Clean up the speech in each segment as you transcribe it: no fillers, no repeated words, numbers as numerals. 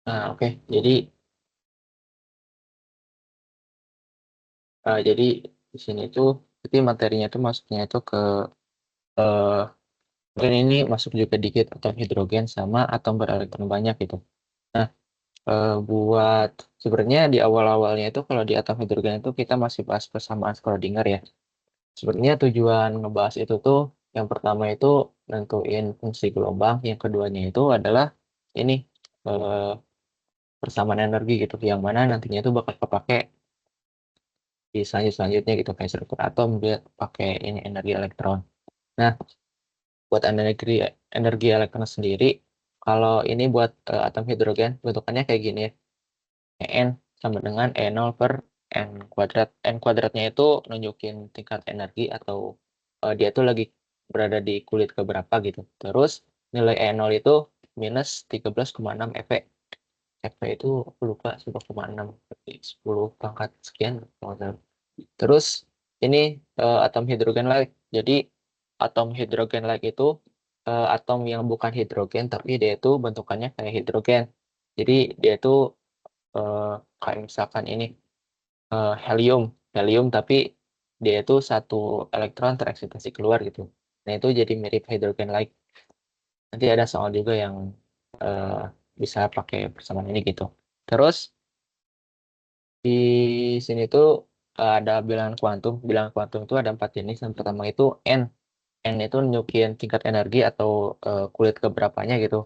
Nah, oke. Jadi di sini tuh jadi materinya tuh masuknya itu ke eh, mungkin ini masuk juga dikit atom hidrogen sama atom berelektron banyak gitu. Nah, buat sebenarnya di awal-awalnya itu kalau di atom hidrogen itu kita masih bahas persamaan Schrödinger ya. Sebenarnya tujuan ngebahas itu tuh yang pertama itu nentuin fungsi gelombang, yang keduanya itu adalah ini eh, persamaan energi gitu, yang mana nantinya itu bakal kepake di selanjutnya gitu kayak struktur atom dia pakai ini energi elektron. Nah, buat energi energi elektron sendiri, kalau ini buat atom hidrogen bentukannya kayak gini ya. En sama dengan E0 per N kuadrat. N kuadratnya itu nunjukin tingkat energi atau dia tuh lagi berada di kulit keberapa gitu. Terus nilai E0 itu minus 13,6 eV. eV itu aku lupa 10,6 berarti 10 pangkat sekian kalau nggak salah. Terus ini atom hidrogen lain. Jadi atom hidrogen lain itu atom yang bukan hidrogen tapi dia itu bentukannya kayak hidrogen. Jadi dia itu eh, kayak misalkan ini helium, helium tapi dia itu satu elektron tereksitasi keluar gitu. Nah itu jadi mirip hidrogen like. Nanti ada soal juga yang eh, bisa pakai persamaan ini gitu. Terus di sini tuh ada bilangan kuantum. Bilangan kuantum itu ada 4 jenis. Yang pertama itu N. N itu nunjukin tingkat energi atau kulit keberapanya gitu.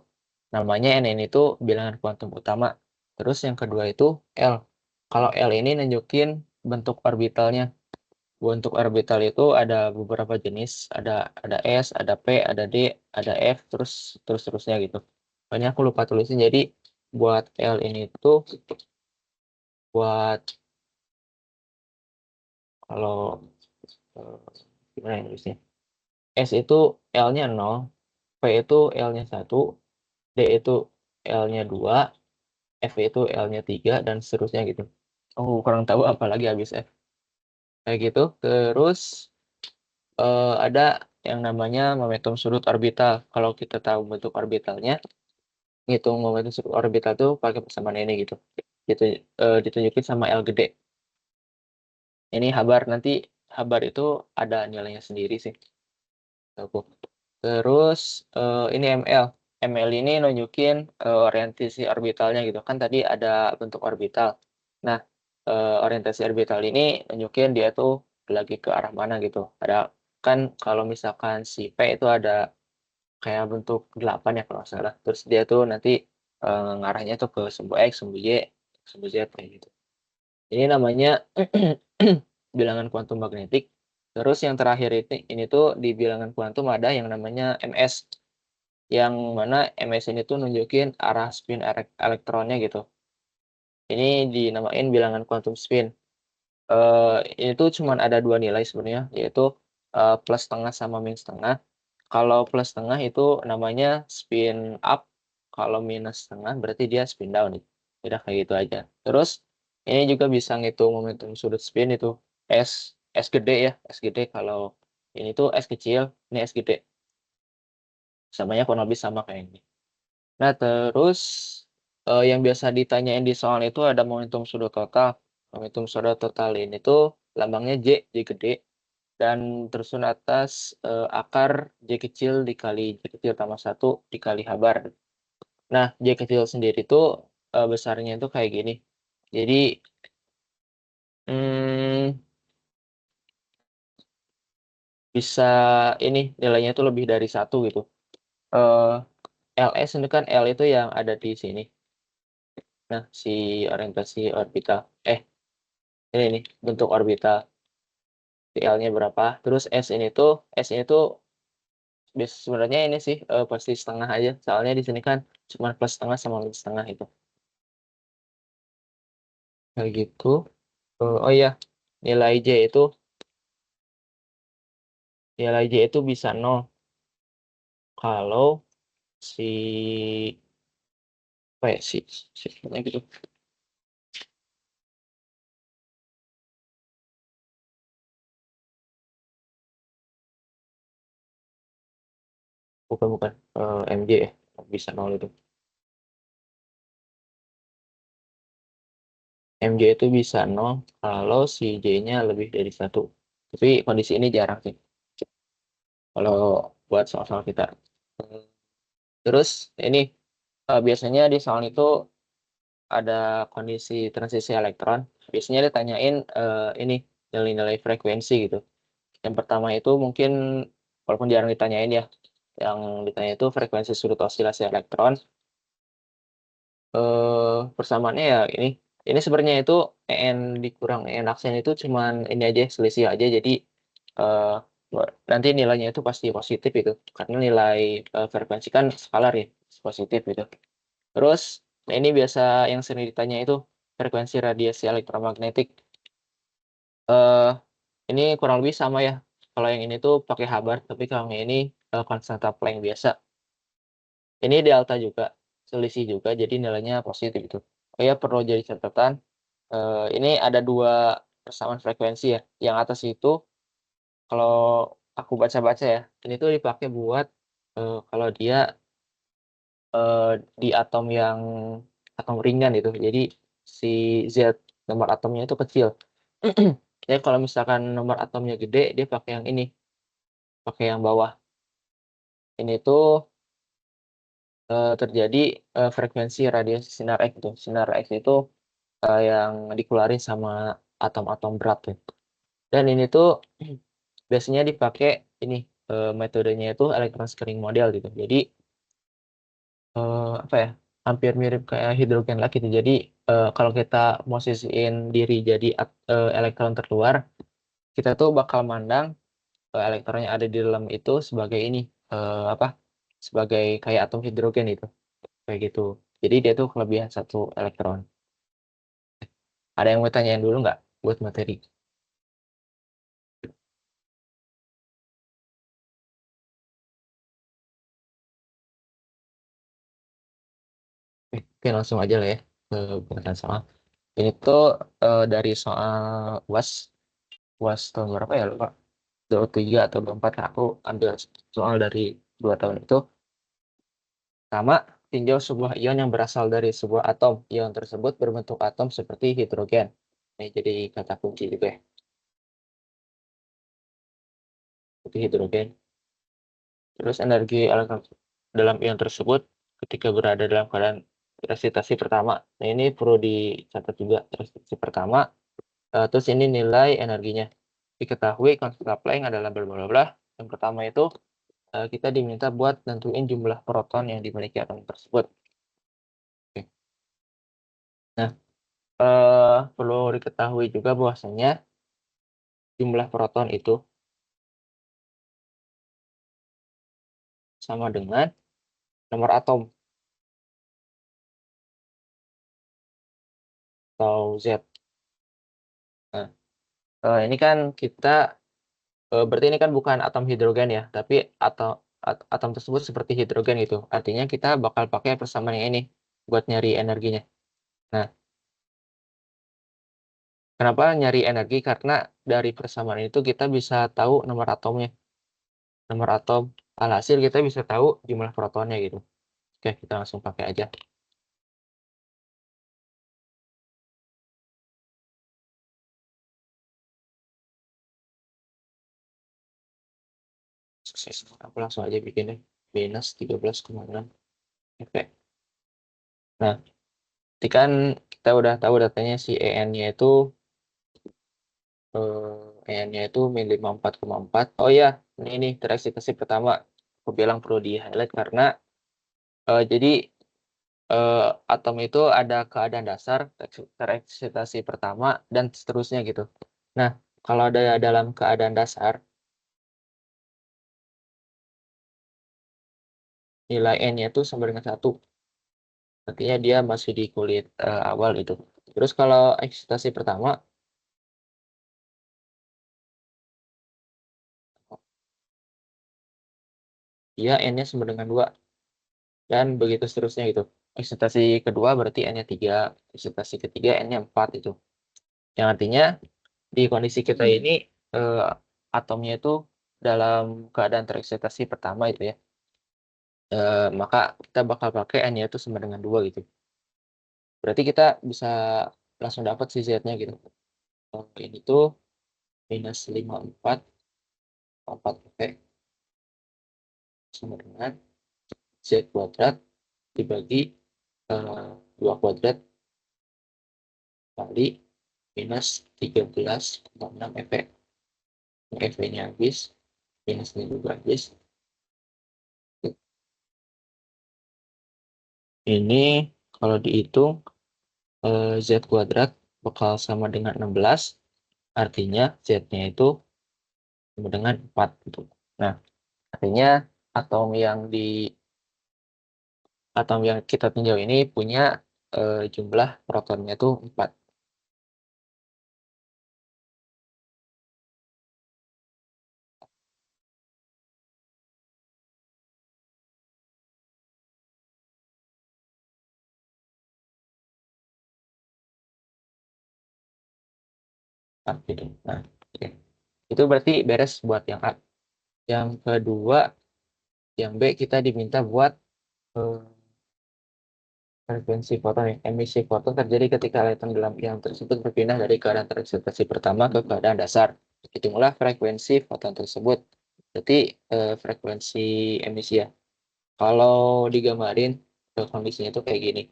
Namanya N ini tuh bilangan kuantum utama. Terus yang kedua itu L. Kalau L ini nunjukin bentuk orbitalnya. Bentuk orbital itu ada beberapa jenis, ada S, ada P, ada D, ada F, terus terusnya gitu. Banyak aku lupa tulisin. Jadi buat L ini tuh buat kalau eh, gimana ya nulisnya? S itu L-nya 0, P itu L-nya 1, D itu L-nya 2, F itu L-nya 3 dan seterusnya gitu. Oh, kurang tahu apalagi habis F. Kayak gitu. Terus ada yang namanya momentum sudut orbital. Kalau kita tahu bentuk orbitalnya, ngitung momentum sudut orbital tuh pakai persamaan ini gitu. Gitu ditunjukin sama L gede. Ini Habar nanti Habar itu ada nilainya sendiri sih. Aku. Terus ini ML. ML ini nunjukin orientasi orbitalnya gitu. Kan tadi ada bentuk orbital. Nah, orientasi orbital ini nunjukin dia tuh lagi ke arah mana gitu. Ada kan kalau misalkan si P itu ada kayak bentuk 8 ya kalau nggak salah. Terus dia tuh nanti ngarahnya tuh ke sumbu X, sumbu Y, sumbu Z kayak gitu. Ini namanya bilangan kuantum magnetik. Terus yang terakhir ini tuh di bilangan kuantum ada yang namanya MS. Yang mana MS ini tuh nunjukin arah spin elektronnya gitu. Ini dinamain bilangan quantum spin. Ini tuh cuma ada dua nilai sebenarnya, yaitu plus setengah sama minus setengah. Kalau plus setengah itu namanya spin up, kalau minus setengah berarti dia spin down. Udah kayak gitu aja. Terus ini juga bisa ngitung momentum sudut spin itu S S gede ya, S gede kalau ini tuh S kecil, ini S gede. Samanya kurang lebih sama kayak ini. Nah, terus yang biasa ditanyain di soal itu ada momentum sudut total. Momentum sudut total ini tuh lambangnya J gede, dan tersusun atas akar J kecil dikali J kecil tambah 1 dikali Habar. Nah, J kecil sendiri tuh besarnya itu kayak gini. Jadi, hmm, bisa ini nilainya itu lebih dari 1 gitu. Eh, LS ini kan L itu yang ada di sini. Nah, si orientasi orbital. Ini nih bentuk orbital. L-nya berapa. Terus S ini tuh sebenarnya ini sih pasti setengah aja. Soalnya di sini kan cuma plus setengah sama minus setengah itu. Kayak gitu. Oh iya, nilai J itu nilai J itu bisa nol kalau si apa ya si namanya gitu. Bukan bukan MJ ya. Bisa nol itu. MJ itu bisa 0 kalau si J-nya lebih dari 1. Tapi kondisi ini jarang sih kalau buat soal-soal kita. Terus ini biasanya di soal itu ada kondisi transisi elektron. Biasanya ditanyain ini nilai-nilai frekuensi gitu. Yang pertama itu mungkin walaupun jarang ditanyain ya, yang ditanya itu frekuensi sudut osilasi elektron. Persamaannya ya ini sebenarnya itu En dikurang En aksen itu cuman ini aja, selisih aja. Jadi nanti nilainya itu pasti positif itu, karena nilai frekuensi kan skalar ya, positif gitu. Terus ini biasa yang sering ditanya itu frekuensi radiasi elektromagnetik. Ini kurang lebih sama ya. Kalau yang ini tuh pakai Hubbard, tapi kalau yang ini konstanta Planck biasa. Ini delta juga, selisih juga, jadi nilainya positif itu. Oh ya, perlu jadi catatan, ini ada 2 persamaan frekuensi ya. Yang atas itu kalau aku baca-baca ya, ini tuh dipakai buat kalau dia di atom yang atom ringan itu. Jadi si Z nomor atomnya itu kecil. Jadi kalau misalkan nomor atomnya gede, dia pakai yang ini, pakai yang bawah. Ini tuh terjadi frekuensi radiasi sinar X itu. Sinar X itu yang dikeluarin sama atom-atom berat tuh. Dan ini tuh biasanya dipakai ini metodenya itu electron scattering model gitu. Jadi apa ya, hampir mirip kayak hidrogen lah gitu. Jadi kalau kita posisiin diri jadi elektron terluar, kita tuh bakal mandang elektron yang ada di dalam itu sebagai ini apa? Sebagai kayak atom hidrogen itu, kayak gitu. Jadi dia tuh kelebihan 1 elektron. Ada yang mau tanyain dulu nggak buat materi? Oke, langsung aja lah ya ke pembahasan soal. Ini tuh dari soal UAS, UAS tahun berapa ya lupa, 23 atau 24, aku ambil soal dari 2 tahun itu. Pertama, tinjau sebuah ion yang berasal dari sebuah atom. Ion tersebut berbentuk atom seperti hidrogen. Ini jadi kata kunci juga ya, seperti hidrogen. Terus energi elektron dalam ion tersebut ketika berada dalam keadaan eksitasi pertama. Nah, ini perlu dicatat juga, eksitasi pertama. Terus ini nilai energinya. Diketahui konstanta Planck adalah bla bla bla. Yang pertama itu kita diminta buat nentuin jumlah proton yang dimiliki atom tersebut. Oke. Nah, perlu diketahui juga bahwasanya jumlah proton itu sama dengan nomor atom atau Z. Nah, ini kan kita berarti ini kan bukan atom hidrogen ya, tapi atom tersebut seperti hidrogen gitu. Artinya kita bakal pakai persamaan yang ini buat nyari energinya. Nah, kenapa nyari energi? Karena dari persamaan itu kita bisa tahu nomor atomnya. Nomor atom. Alhasil kita bisa tahu jumlah protonnya gitu. Oke, kita langsung pakai aja. Sukses. Aku langsung aja bikin deh. Minus 13,6 Oke. Nah, nanti kan kita udah tahu datanya si EN-nya itu EN-nya itu min 54,4. Oh ya, ini tereksitasi pertama. Aku bilang perlu di highlight karena jadi atom itu ada keadaan dasar, tereksitasi pertama, dan seterusnya gitu. Nah, kalau ada dalam keadaan dasar, nilai N-nya itu sama dengan 1. Artinya dia masih di kulit awal itu. Terus kalau eksitasi pertama, dia N-nya sama dengan 2. Dan begitu seterusnya gitu. Eksitasi kedua berarti N-nya 3. Eksitasi ketiga N-nya 4 itu. Yang artinya di kondisi kita ini atomnya itu dalam keadaan tereksitasi pertama itu ya. Maka kita bakal pakai N-nya itu sama dengan 2 gitu. Berarti kita bisa langsung dapat si Z-nya gitu. Ini tuh minus 54 P sama dengan Z kuadrat dibagi 2 kuadrat kali minus 13,6 F. F ini habis, minus ini juga habis. Ini kalau dihitung Z kuadrat bakal sama dengan 16, artinya Z-nya itu sama dengan 4 gitu. Nah, artinya atom yang kita tinjau ini punya jumlah protonnya itu 4. Gitu. Nah, oke. Itu berarti beres buat yang A. Yang kedua, yang B kita diminta buat frekuensi foton. Emisi foton terjadi ketika elektron dalam ion tersebut berpindah dari keadaan tereksitasi pertama ke keadaan dasar. Hitunglah frekuensi foton tersebut. Berarti frekuensi emisi ya. Kalau digambarin kondisinya tuh kayak gini.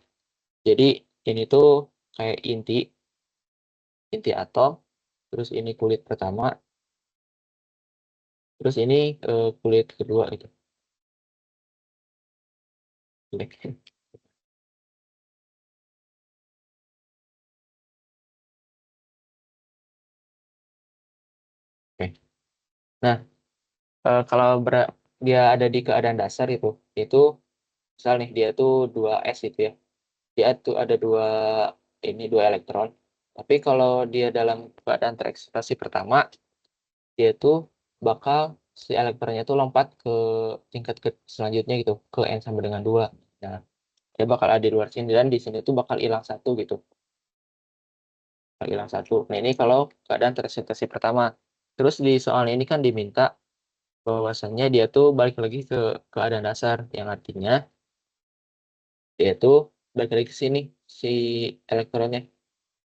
Jadi ini tuh kayak inti atom, terus ini kulit pertama, terus ini kulit kedua gitu. Oke. Nah, kalau dia ada di keadaan dasar itu misal nih dia tuh 2s itu ya. Dia tuh ada dua elektron. Tapi kalau dia dalam keadaan tereksitasi pertama, dia tuh bakal si elektronnya tuh lompat ke tingkat selanjutnya gitu, ke n sama dengan 2. Nah, dia bakal ada di luar sini dan di sini tuh bakal hilang satu gitu. Bakal hilang satu. Nah, ini kalau keadaan tereksitasi pertama. Terus di soal ini kan diminta bahwasannya dia tuh balik lagi ke keadaan dasar, yang artinya dia tuh balik lagi ke sini si elektronnya.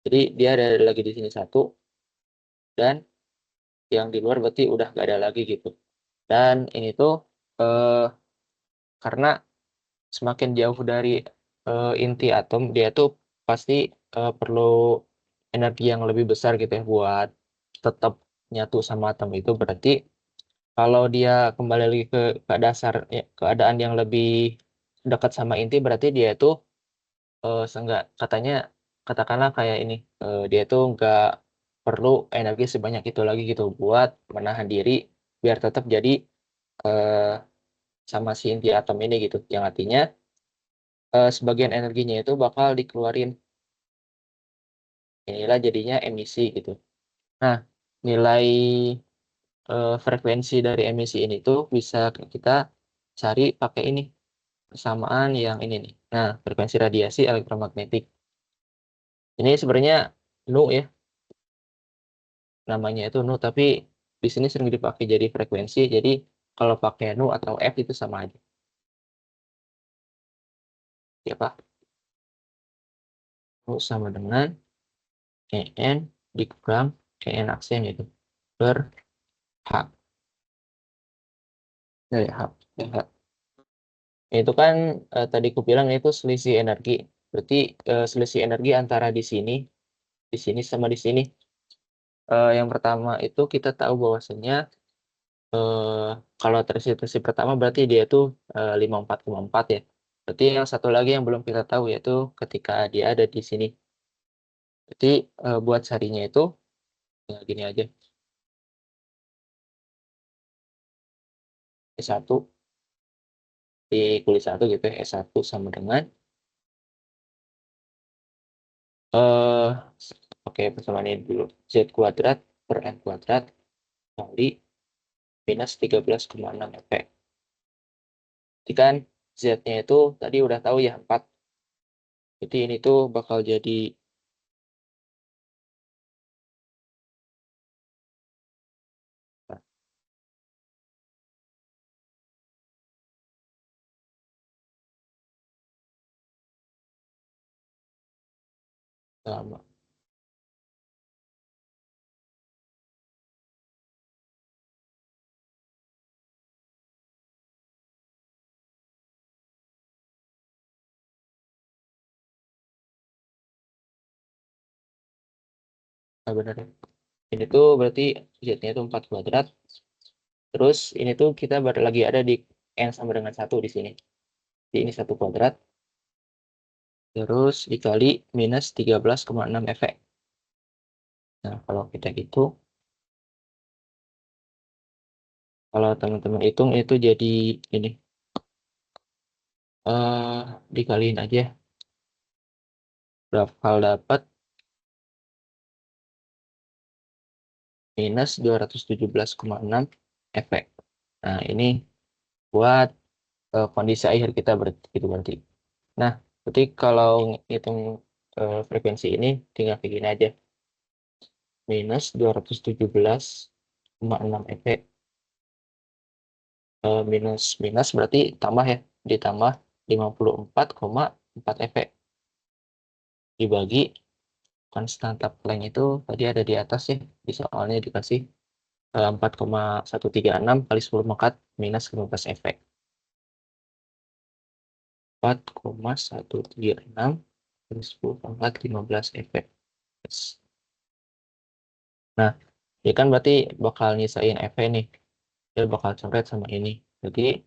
Jadi dia ada lagi di sini satu, dan yang di luar berarti udah nggak ada lagi gitu. Dan ini tuh eh, karena semakin jauh dari inti atom, dia tuh pasti perlu energi yang lebih besar gitu ya buat tetap nyatu sama atom itu. Berarti kalau dia kembali lagi ke dasar ya, keadaan yang lebih dekat sama inti, berarti dia itu katanya katakanlah kayak ini, dia tuh nggak perlu energi sebanyak itu lagi gitu buat menahan diri biar tetap jadi eh, sama si inti atom ini gitu. Yang artinya sebagian energinya itu bakal dikeluarin. Inilah jadinya emisi gitu. Nah, nilai frekuensi dari emisi ini tuh bisa kita cari pakai ini, persamaan yang ini nih. Nah, frekuensi radiasi elektromagnetik. Ini sebenarnya nu ya, namanya itu nu, tapi di sini sering dipakai jadi frekuensi. Jadi kalau pakai nu atau F itu sama aja. Ya Pak, nu sama dengan EN dikurang EN aksen itu per H. Ya, H. Ya, H. Itu kan tadi aku bilang itu selisih energi. Berarti selisih energi antara di sini sama di sini. Yang pertama itu kita tahu bahwasannya eh, kalau tersituasi pertama berarti dia itu 54,4 ya. Berarti yang satu lagi yang belum kita tahu yaitu ketika dia ada di sini. Berarti buat carinya itu ya gini aja. S1 di kulit 1 gitu ya. S1 sama dengan eh oke, persamaan ini dulu. Z kuadrat per N kuadrat kali minus 13,6 F. Jadi kan Z-nya itu tadi udah tahu ya 4. Jadi ini tuh bakal jadi sama. benar ya. Ini tuh berarti Z-nya itu 4 kuadrat. Terus ini tuh kita lagi ada di N sama dengan 1 di sini. Jadi ini 1 kuadrat. Terus dikali minus 13,6 efek. Nah, kalau kita gitu, kalau teman-teman hitung itu jadi ini. Dikaliin aja. Bakal dapat minus 217,6 efek. Nah, ini buat kondisi akhir kita berarti. Nah, berarti kalau ngitung frekuensi ini tinggal kayak gini aja. Minus 217,6 efek. Minus berarti tambah ya. Ditambah 54,4 efek. Dibagi konstanta Planck itu tadi ada di atas ya. Di soalnya dikasih 4,136 kali 10 pangkat minus 15 efek. 4,136 kali 10 pangkat 15 efek. Nah, ini kan berarti bakal nyisain efek nih. Dia bakal coret sama ini. Jadi,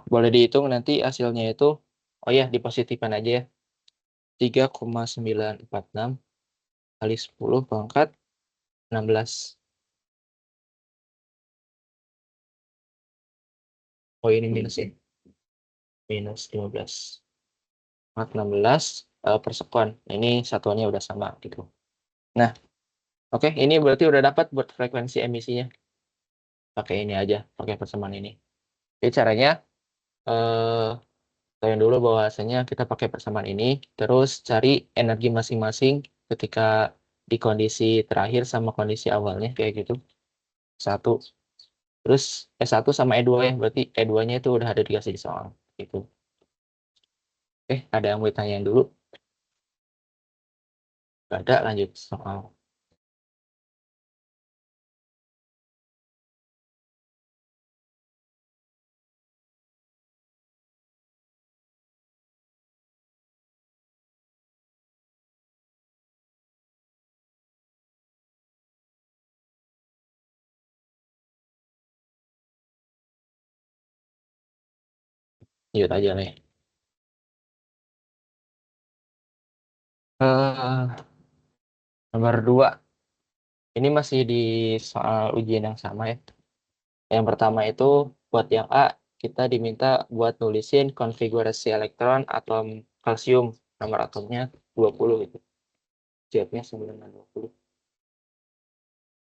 boleh dihitung nanti hasilnya itu, oh ya, dipositifkan aja ya. 3,946 kali 10 pangkat 16. Oh, ini minus ya. Minus 15. 16 per sekon. Ini satuannya udah sama gitu. Nah, oke, ini berarti udah dapat buat frekuensi emisinya. Pakai ini aja, pakai persamaan ini. Jadi caranya, kalian dulu bahwasanya kita pakai persamaan ini, terus cari energi masing-masing ketika di kondisi terakhir sama kondisi awalnya, kayak gitu. 1. Terus E1 sama E2 ya, berarti E2-nya itu udah ada dikasih di soal. Gitu. Ada yang mau ditanyain dulu? Gak ada, lanjut soal. Lanjut aja nih. Nomor 2. Ini masih di soal ujian yang sama ya. Yang pertama itu buat yang A, kita diminta buat nulisin konfigurasi elektron atom kalsium, nomor atomnya 20 gitu. Z-nya 9,20.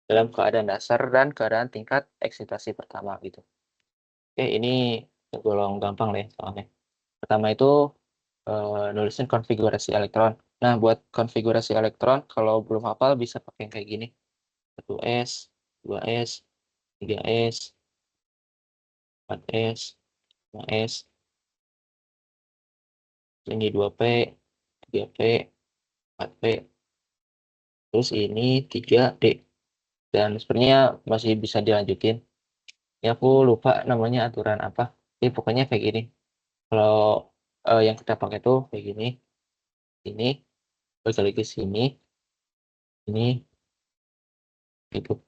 Dalam keadaan dasar dan keadaan tingkat eksitasi pertama gitu. Ini tergolong gampang lah ya soalnya. Pertama itu nulisin konfigurasi elektron. Nah, buat konfigurasi elektron kalau belum hafal bisa pakai yang kayak gini. 1S, 2S, 3S, 4S, 5S, ini 2P, 3P, 4P, terus ini 3D. Dan sebenarnya masih bisa dilanjutin. Ya aku lupa namanya aturan apa. Jadi pokoknya kayak gini. Kalau yang kita pakai tuh kayak gini, ini, balik ke sini, ini, gitu.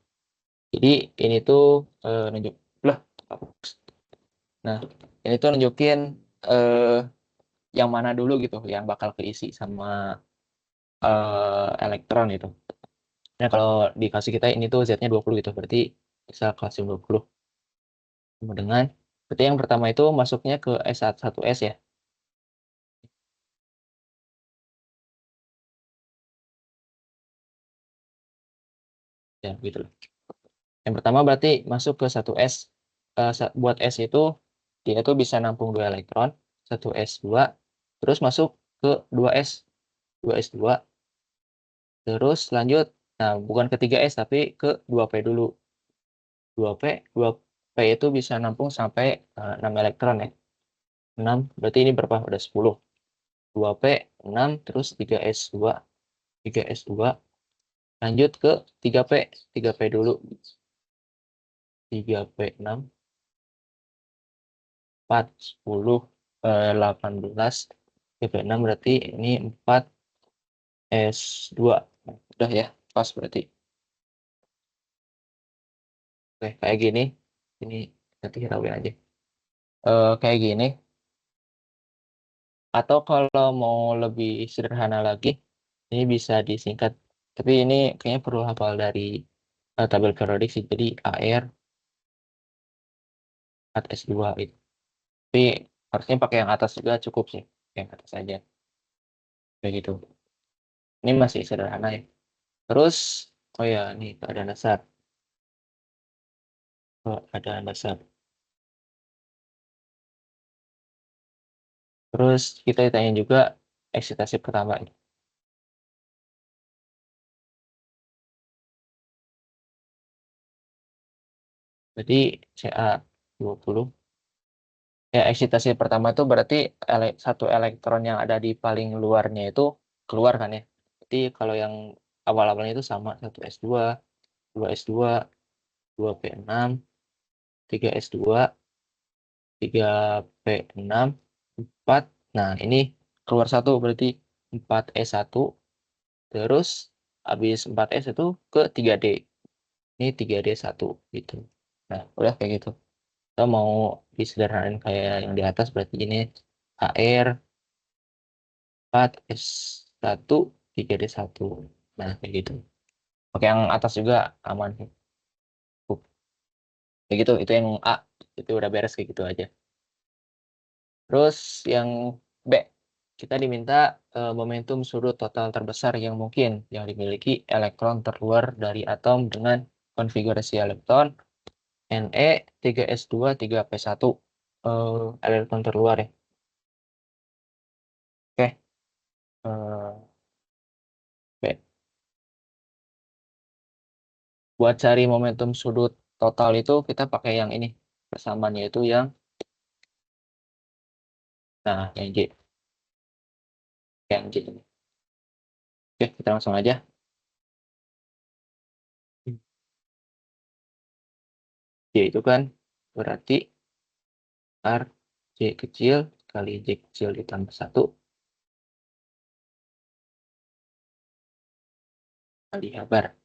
Jadi ini tuh nunjuk lah. Nah, ini tuh nunjukin yang mana dulu gitu, yang bakal keisi sama elektron gitu. Nah, kalau dikasih kita ini tuh Z-nya 20 gitu, berarti bisa kalsium 20. Sama dengan, berarti yang pertama itu masuknya ke S1S ya. Ya, gitu loh. Yang pertama berarti masuk ke 1S. Buat S itu, dia tuh bisa nampung 2 elektron, 1S2, terus masuk ke 2S, 2S2, terus lanjut, nah bukan ke 3S tapi ke 2P dulu. 2P, 2P itu bisa nampung sampai 6 elektron ya. 6, berarti ini berapa? Udah 10. 2P, 6, terus 3S2, 3S2, lanjut ke 3P, 3P dulu. 3P6, 4, 10, 18, 3P6 berarti ini 4S2. Udah ya, pas berarti. Oke, kayak gini. Ini nanti hirauin aja. Kayak gini. Atau kalau mau lebih sederhana lagi, ini bisa disingkat. Tapi ini kayaknya perlu hafal dari tabel periodik sih. Jadi AR 4S2 itu. Tapi harusnya pakai yang atas juga cukup sih. Yang atas aja. Kayak gitu. Ini masih sederhana ya. Terus, oh ya, ini keadaan dasar. Keadaan dasar. Terus kita ditanya juga eksitasi pertama. Jadi Ca20. Ya, eksitasi pertama itu berarti satu elektron yang ada di paling luarnya itu keluar kan ya. Jadi kalau yang awal-awalnya itu sama 1S2, 2S2, 2P6, 3S2, 3P6, 4. Nah, ini keluar satu berarti 4S1. Terus habis 4S itu ke 3D. Ini 3D1 gitu. Nah, udah kayak gitu. Kita mau disederhanain kayak yang di atas berarti ini HR 4S1 3D1. Nah, kayak gitu. Oke, yang atas juga aman. Kayak gitu, itu yang A. Itu udah beres kayak gitu aja. Terus yang B, kita diminta momentum sudut total terbesar yang mungkin yang dimiliki elektron terluar dari atom dengan konfigurasi elektron Ne 3S2 3P1. Elektron terluar ya. Oke. B. Buat cari momentum sudut total itu kita pakai yang ini. Persamaan yaitu yang J. Yang J ini. Oke, kita langsung aja. J itu kan berarti R J kecil kali J kecil ditambah 1 kali Habar.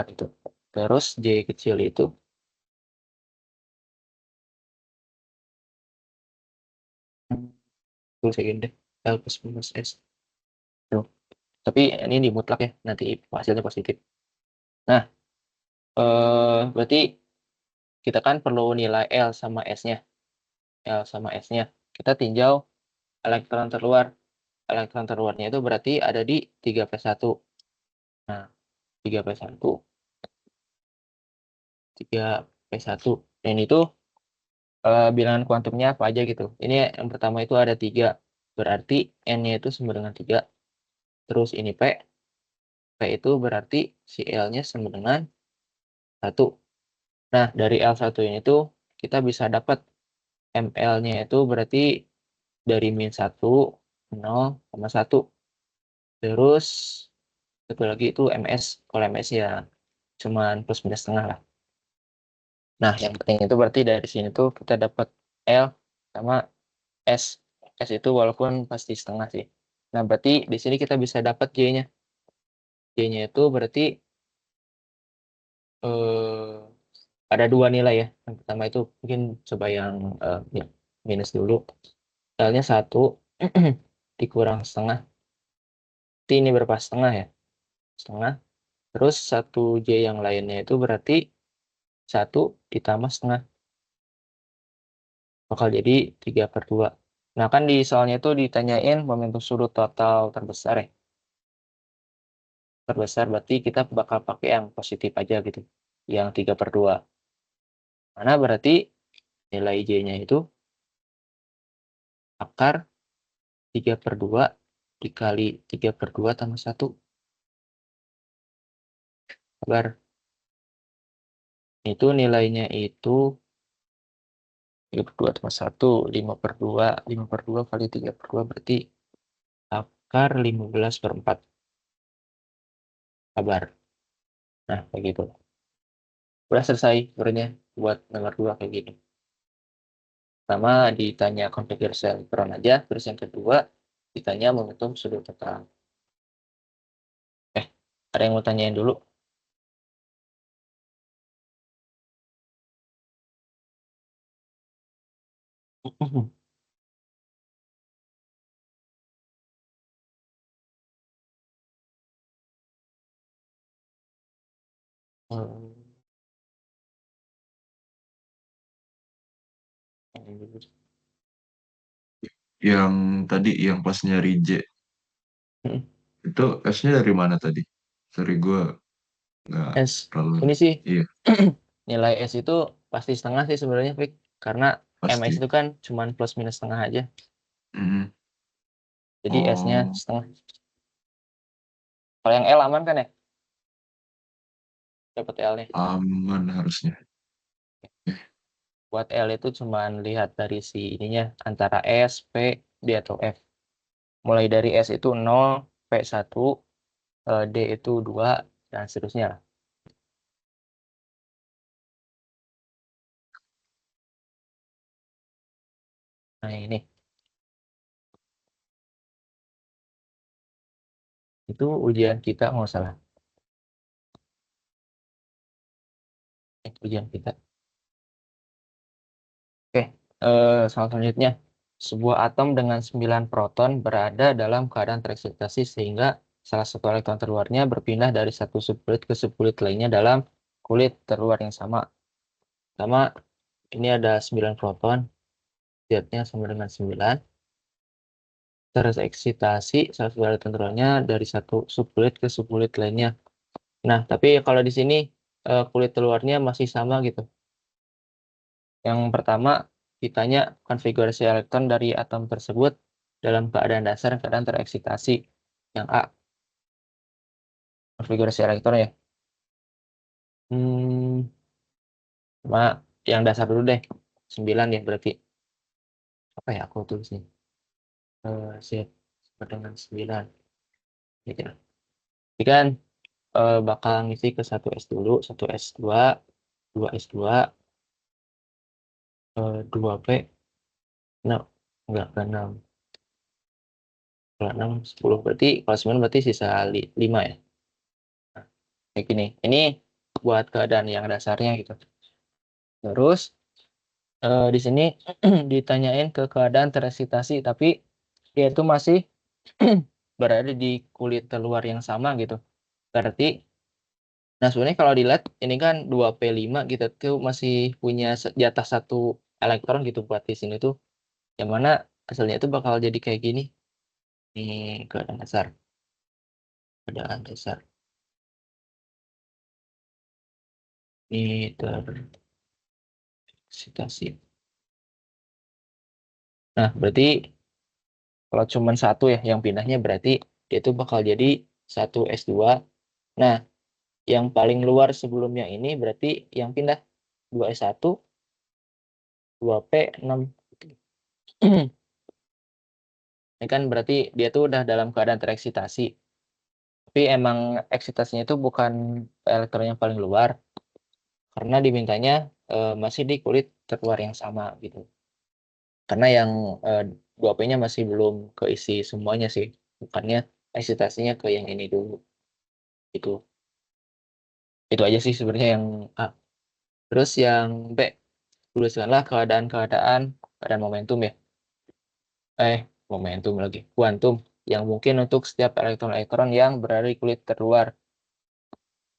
Itu. Terus J kecil itu tulis kayak gini deh. L plus minus S. Tuh. Tapi ini dimutlak ya, nanti hasilnya positif. Nah, berarti kita kan perlu nilai L sama S-nya. L sama S-nya. Kita tinjau elektron terluar. Elektron terluarnya itu berarti ada di 3P1. Nah, 3P1, 3P1. Dan itu bilangan kuantumnya apa aja gitu. Ini yang pertama itu ada 3. Berarti N-nya itu sama dengan 3. Terus ini P. P itu berarti si L-nya sama dengan 1. Nah, dari L1 ini tuh kita bisa dapat ML-nya itu berarti dari min 1, 0, sama 1. Terus satu lagi itu MS. Kalau MS ya cuman plus minus setengah lah. Nah, yang penting itu berarti dari sini tuh kita dapat L sama S. S itu walaupun pasti setengah sih. Nah, berarti di sini kita bisa dapat J-nya. J-nya itu berarti eh, ada dua nilai ya. Yang pertama itu mungkin coba yang minus dulu. L-nya 1 dikurang setengah. Berarti ini berapa setengah ya? Setengah. Terus satu J yang lainnya itu berarti 1 ditambah setengah. Bakal jadi 3/2. Nah, kan di soalnya itu ditanyain momentum sudut total terbesar ya. Terbesar berarti kita bakal pakai yang positif aja gitu. Yang 3/2. Mana berarti nilai J-nya itu akar 3/2 dikali 3/2 tambah 1. Kabar. Itu nilainya itu 3/2 tambah 1. 5/2. 5/2 kali 3/2 berarti akar 15/4. Kabar. Nah, kayak gitu. Udah selesai sebenarnya buat nomor 2 kayak gini. Pertama ditanya konfigurasi elektron aja, terus yang kedua ditanya momentum sudut total. Ada yang mau tanyain dulu? Yang tadi yang pas nyari J itu S-nya dari mana tadi? Sorry gue nggak S terlalu. ini sih Iya, nilai S itu pasti setengah sih sebenarnya, Fik. Karena MS pasti. itu kan cuman plus minus setengah aja. Mm. Jadi S-nya Oh, setengah. Kalau yang L aman kan ya? Dapat L-nya. aman harusnya. Buat L itu cuman lihat dari si ininya antara S, P, D atau F. Mulai dari S itu 0, P 1, D itu 2 dan seterusnya lah. Nah, ini itu ujian kita nggak salah. Ujian kita. Oke, soal selanjutnya. Sebuah atom dengan 9 proton berada dalam keadaan tereksitasi sehingga salah satu elektron terluarnya berpindah dari satu subkulit ke subkulit lainnya dalam kulit terluar yang sama. Pertama, ini ada 9 proton, Z-nya sama dengan 9. Tereksitasi salah satu elektron terluarnya dari satu subkulit ke subkulit lainnya. Nah, tapi kalau di sini kulit terluarnya masih sama gitu. Yang pertama, ditanya konfigurasi elektron dari atom tersebut dalam keadaan dasar dan keadaan tereksitasi. Yang A, konfigurasi elektron ya. Hmm, cuma yang dasar dulu deh. 9 ya berarti. Apa ya aku tulis nih? Z sama dengan 9. Gitu. Jadi kan bakal ngisi ke 1S dulu, 1S2, 2S2, 2P. Nah, enggak ke 6. Kalau 6, 10. Berarti kalau 9 berarti sisa 5 ya. Nah, kayak gini. Ini buat keadaan yang dasarnya gitu. Terus di sini ditanyain ke keadaan tereksitasi, tapi dia itu masih berada di kulit terluar yang sama gitu. Berarti, nah sebenarnya kalau dilihat ini kan 2P5 gitu tuh masih punya jatah satu elektron gitu buat di sini tuh. Yang mana hasilnya itu bakal jadi kayak gini. Ini keadaan dasar. Keadaan dasar. Ini tereksitasi. Nah, berarti kalau cuma satu ya yang pindahnya berarti dia itu bakal jadi 1S2. Nah, yang paling luar sebelumnya ini berarti yang pindah 2S1, 2P6. Ini kan berarti dia tuh udah dalam keadaan tereksitasi. Tapi emang eksitasinya itu bukan elektron yang paling luar karena dimintanya masih di kulit terluar yang sama gitu. Karena yang 2P-nya masih belum keisi semuanya sih. Bukannya eksitasinya ke yang ini dulu. Itu. Itu aja sih sebenarnya yang A. Terus yang B, tuliskanlah keadaan momentum ya. Momentum lagi. Kuantum yang mungkin untuk setiap elektron-elektron yang berada di kulit terluar.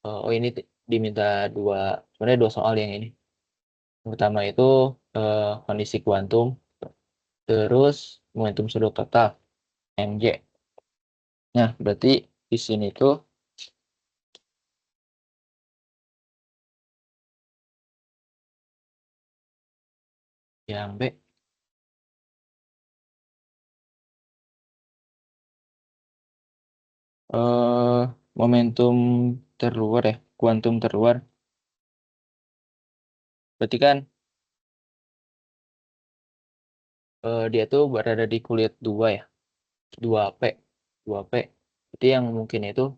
Oh ini diminta sebenarnya dua soal yang ini. Yang pertama itu kondisi kuantum, terus momentum sudut total, MJ. Nah, berarti di sini tuh yang B, eh, momentum terluar ya, kuantum terluar. Berarti kan dia tuh berada di kulit 2 ya, 2P. 2P. Berarti yang mungkin itu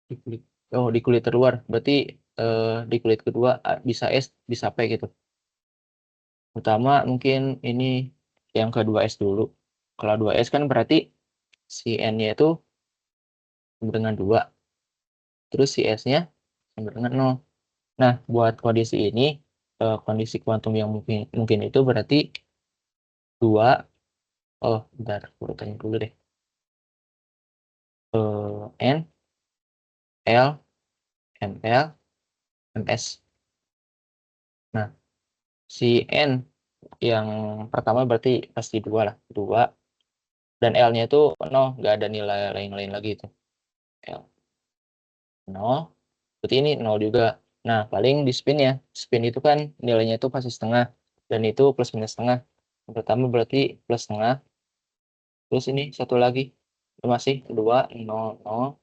di kulit, di kulit terluar. Berarti di kulit kedua bisa S, bisa P gitu. Utama mungkin ini yang kedua S dulu. Kalau 2S kan berarti si N-nya itu sama dengan 2. Terus si S-nya sama dengan 0. Nah, buat kondisi ini, kondisi kuantum yang mungkin itu berarti 2, bentar, urutannya dulu deh. N, L, ML, MS. Nah, si N yang pertama berarti pasti 2 lah, 2. Dan L-nya itu 0, nggak ada nilai lain-lain lagi itu. L 0, berarti ini 0 juga. Nah, paling di spin ya. Spin itu kan nilainya itu pasti setengah. Dan itu plus minus setengah. Yang pertama berarti plus setengah. Terus ini satu lagi. Masih 2, 0, 0.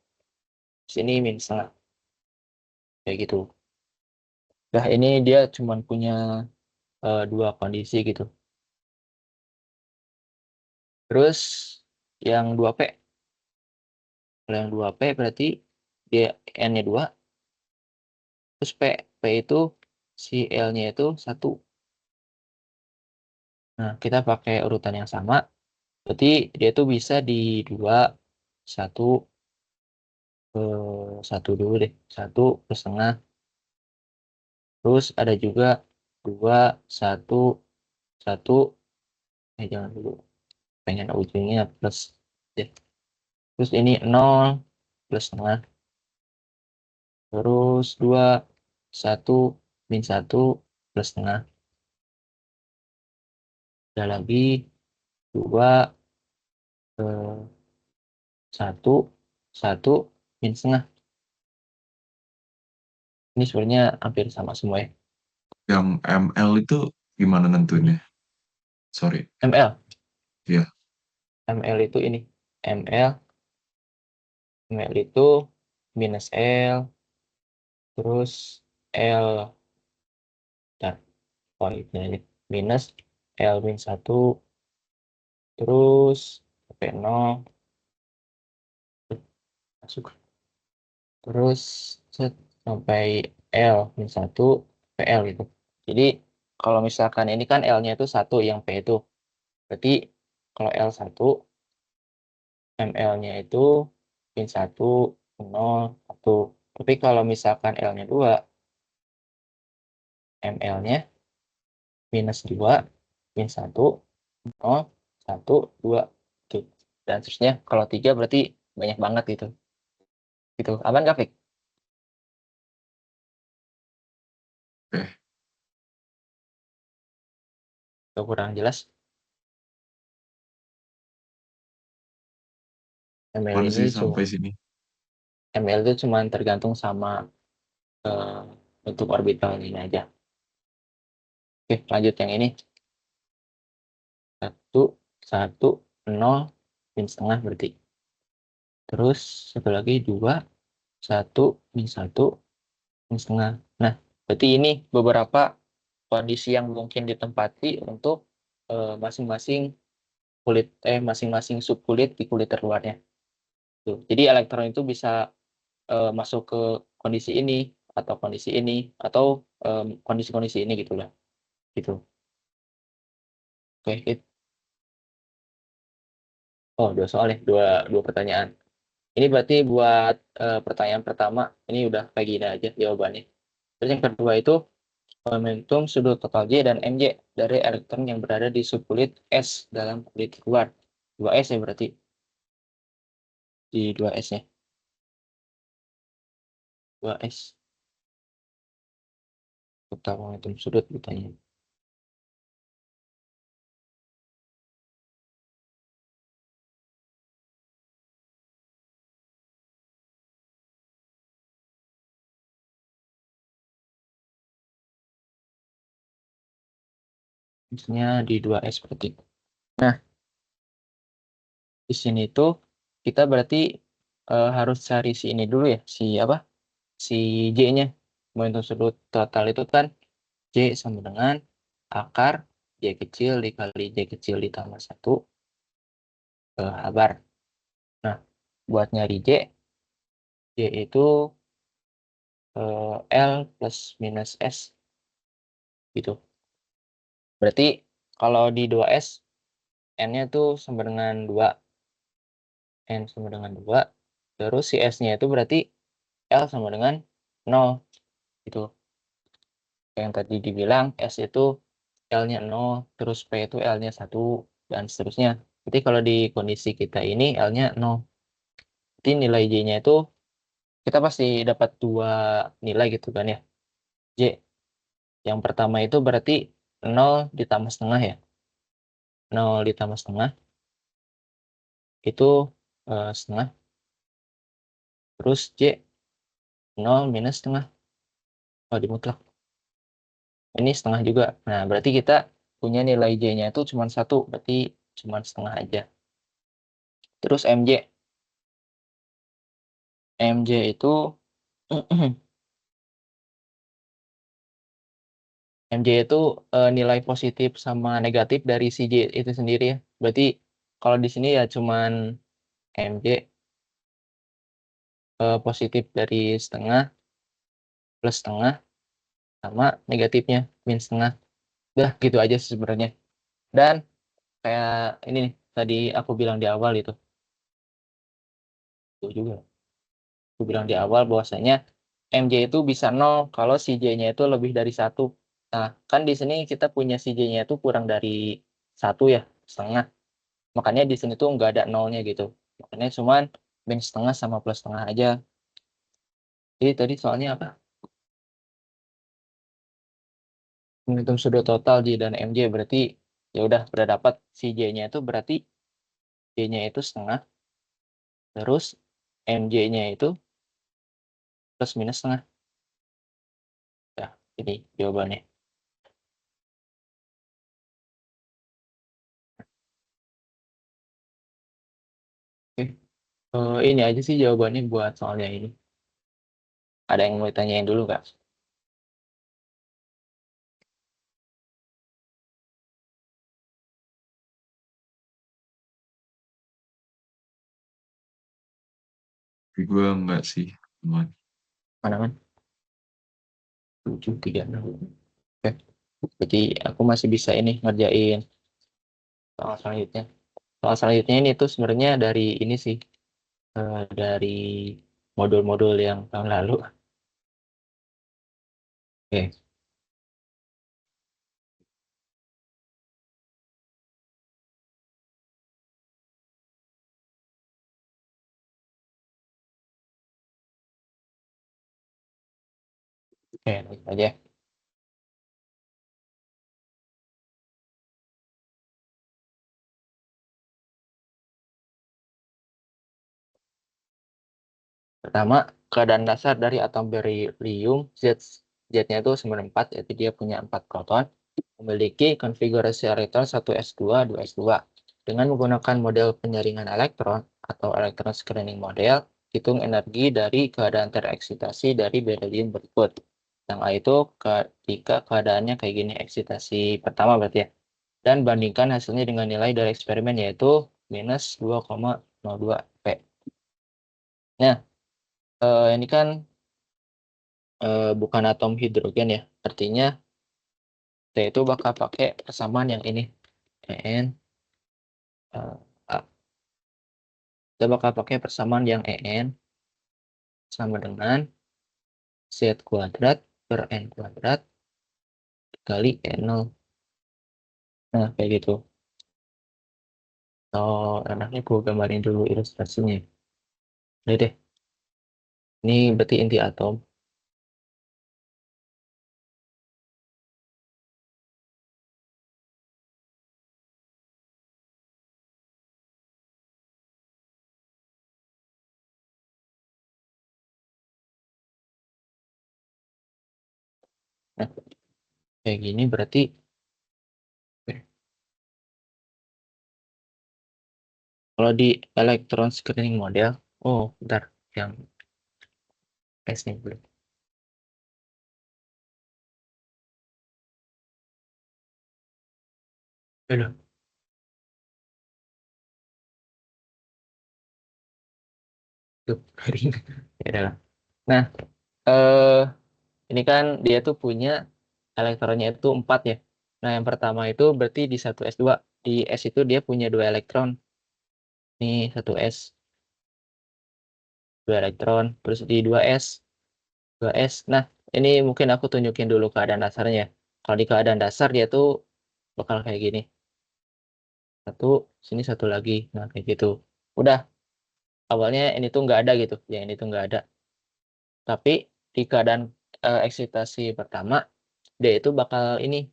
Sini minus setengah. Kayak gitu. Nah, ini dia cuma punya 2 kondisi gitu. Terus yang 2P. Kalau yang 2P berarti dia N-nya 2. Terus P itu si L-nya itu 1. Nah, kita pakai urutan yang sama. Berarti dia tuh bisa di 2, 1, 1 dulu deh. 1 plus setengah. Terus ada juga 2, 1, 1. Jangan dulu. Pengen ujungnya plus. Ya. Terus ini 0 plus setengah. Terus 2, 1, min 1 plus setengah. Ada lagi 2, 1, 1, min setengah. Ini sebenarnya hampir sama semua ya. Yang ML itu gimana nentuinnya? Sorry. ML. Iya. ML itu ini. ML itu minus L. Terus L. Dan poinnya ini. Minus L min 1. Terus sampai 0. Masuk. Terus sampai L min 1. PL gitu. Jadi kalau misalkan ini kan L-nya itu 1, yang P itu. Berarti kalau L1, ML-nya itu min 1, 0, 1. Tapi kalau misalkan L-nya 2, ML-nya minus 2, min 1, 0, 1, 2. Oke. Dan seterusnya. Kalau 3 berarti banyak banget gitu. Gitu. Aman nggak, Fik? Oke. Atau kurang jelas? ML Mana ini sih cuma sampai sini? ML itu cuma tergantung sama bentuk orbitalnya ini aja. Oke, lanjut yang ini. 1, 1, 0, min setengah berarti. Terus satu lagi 2, 1, min 1, min setengah. Nah, berarti ini beberapa kondisi yang mungkin ditempati untuk masing-masing masing-masing subkulit di kulit terluarnya. Tuh. Jadi elektron itu bisa masuk ke kondisi ini atau kondisi ini atau kondisi-kondisi ini gitu lah. Gitu. Oke, dua soal ya, dua pertanyaan. Ini berarti buat pertanyaan pertama ini udah kayak gini aja jawabannya. Terus yang kedua itu momentum sudut total J dan MJ dari elektron yang berada di subkulit S dalam kulit luar. 2S ya berarti. Di 2S-nya. 2S. Total momentum sudut ditanya. Misalnya di 2S berarti. Nah, di sini tuh kita berarti harus cari si ini dulu ya. Si apa? Si J-nya. Momentum sudut total itu kan J sama dengan akar J kecil dikali J kecil ditambah 1 habar. Nah, buat nyari J itu L plus minus S gitu. Berarti kalau di 2S N-nya tuh sama dengan 2. N sama dengan 2. Terus si S-nya itu berarti L sama dengan 0, gitu. Yang tadi dibilang S itu L-nya 0, terus P itu L-nya 1, dan seterusnya. Jadi kalau di kondisi kita ini L-nya 0. Jadi nilai J-nya itu kita pasti dapat 2 nilai gitu kan ya. J. Yang pertama itu berarti 0 ditambah setengah ya. 0 ditambah setengah itu setengah. Terus J 0 minus setengah. Oh, dimutlak. Ini setengah juga. Nah, berarti kita punya nilai J-nya itu cuma 1, berarti cuma setengah aja. Terus MJ. MJ itu MJ itu nilai positif sama negatif dari si J itu sendiri ya. Berarti kalau di sini ya cuman MJ positif dari setengah plus setengah sama negatifnya min setengah. Udah gitu aja sih sebenarnya. Dan kayak ini nih tadi aku bilang di awal itu. Itu juga. Aku bilang di awal bahwasanya MJ itu bisa 0 kalau si J-nya itu lebih dari 1. Nah, kan di sini kita punya si J-nya itu kurang dari 1 ya, setengah. Makanya di sini tuh nggak ada nolnya gitu. Makanya cuman min setengah sama plus setengah aja. Jadi tadi soalnya apa? Menghitung sudut total J dan MJ berarti ya udah dapat si J-nya itu berarti J-nya itu setengah. Terus MJ-nya itu plus minus setengah. Ya, ini jawabannya. Oke. Ini aja sih jawabannya buat soalnya ini. Ada yang mau ditanyain dulu nggak? Tapi gue enggak sih, teman. Mana kan? 7, 3, 6. Oke. Jadi aku masih bisa ini ngerjain soal selanjutnya. Soal selanjutnya ini tuh sebenarnya dari ini sih. Dari modul-modul yang tahun lalu. Oke. Oke, lanjut aja. Pertama, keadaan dasar dari atom berilium Z-nya itu 94, yaitu dia punya 4 proton, memiliki konfigurasi elektron 1s2, 2s2. Dengan menggunakan model penyaringan elektron atau elektron screening model, hitung energi dari keadaan tereksitasi dari berilium berikut. Yang A itu ketika keadaannya kayak gini, eksitasi pertama berarti ya. Dan bandingkan hasilnya dengan nilai dari eksperimen, yaitu minus 2,02 P. Nah, ini kan bukan atom hidrogen ya. Artinya saya itu bakal pakai persamaan yang ini. En A. Kita bakal pakai persamaan yang En sama dengan Z kuadrat per N kuadrat kali N0. Nah, kayak gitu. Oh, enaknya gue gambarin dulu ilustrasinya. Udah deh. Ini berarti inti atom. Nah, kayak gini berarti kalau di elektron screening model, oh, bentar, yang S nih belum. Belum. Tuh, ya udah lah. Nah, eh ini kan dia tuh punya elektronnya itu 4 ya. Nah, yang pertama itu berarti di 1s2. Di S itu dia punya 2 elektron. Nih, 1s. 2 elektron, terus di 2s. 2s. Nah, ini mungkin aku tunjukin dulu keadaan dasarnya. Kalau di keadaan dasar dia tuh bakal kayak gini. Satu, sini satu lagi. Nah, kayak gitu. Udah, awalnya ini tuh nggak ada gitu. Yang ini tuh nggak ada. Tapi di keadaan eksitasi pertama, dia itu bakal ini,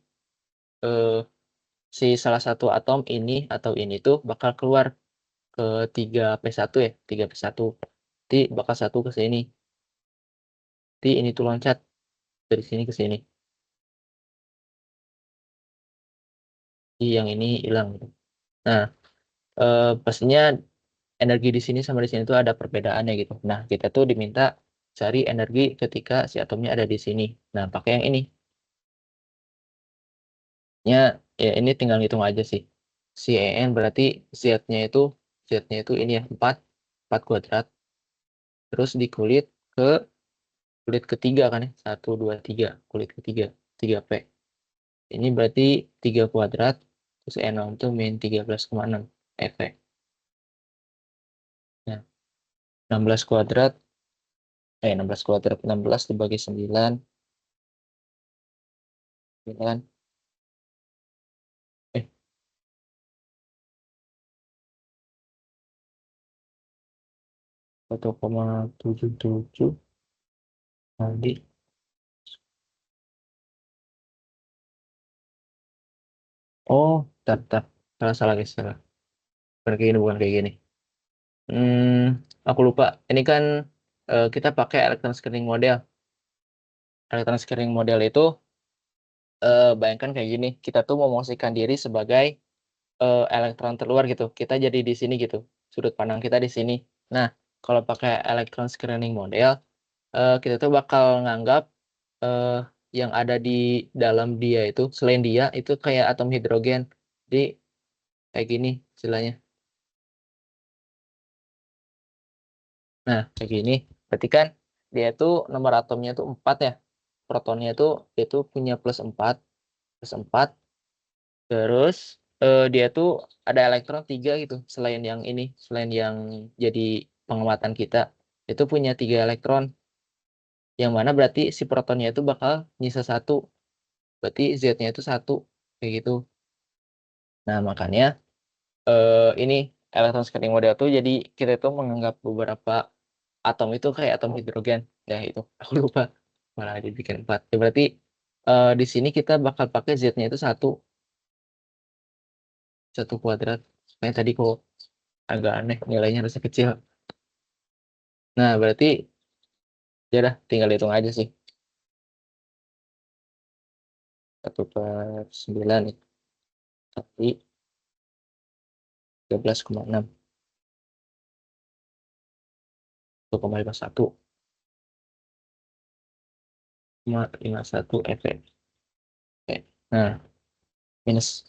si salah satu atom ini atau ini tuh bakal keluar ke 3p1 ya, 3p1. Nanti bakal satu ke sini. Nanti ini tuh loncat dari sini ke sini. Jadi yang ini hilang gitu. Nah, pastinya energi di sini sama di sini tuh ada perbedaannya gitu. Nah, kita tuh diminta cari energi ketika si atomnya ada di sini. Nah, pakai yang ini. Ya ini tinggal ngitung aja sih. Si En berarti Z-nya itu ini ya 4 kuadrat. Terus dikulit ke kulit ketiga kan ya. 1, 2, 3 kulit ketiga 3p. Ini berarti 3 kuadrat terus N0 itu min 13,6 efek. Nah, 16 kuadrat 16 dibagi 9 9 eh 1,77 kali. Oh, tar. Salah guys, salah. Bukan kayak gini, bukan kayak gini. Aku lupa. Ini kan kita pakai electron scattering model. Electron scattering model itu bayangkan kayak gini. Kita tuh memosisikan diri sebagai elektron terluar gitu. Kita jadi di sini gitu. Sudut pandang kita di sini. Nah, kalau pakai electron scattering model, kita tuh bakal nganggap yang ada di dalam dia itu, selain dia, itu kayak atom hidrogen. Jadi kayak gini istilahnya. Nah, kayak gini. Berarti kan dia itu nomor atomnya itu 4 ya. Protonnya itu punya plus 4. Terus dia tuh ada elektron 3 gitu. Selain yang jadi pengamatan kita, itu punya 3 elektron. Yang mana berarti si protonnya itu bakal nyisa 1. Berarti Z-nya itu 1 kayak gitu. Nah, makanya ini elektron scattering model tuh jadi kita itu menganggap beberapa atom itu kayak atom hidrogen. Ya itu, aku lupa. Malah dibikin 4. Ya, berarti di sini kita bakal pakai Z-nya itu 1 kuadrat. Makanya tadi kok agak aneh nilainya harusnya kecil. Nah, berarti ya udah tinggal hitung aja sih. 1/9 nih. Tapi 13,6. 1,51. 1,51 efek. Oke. Nah, minus.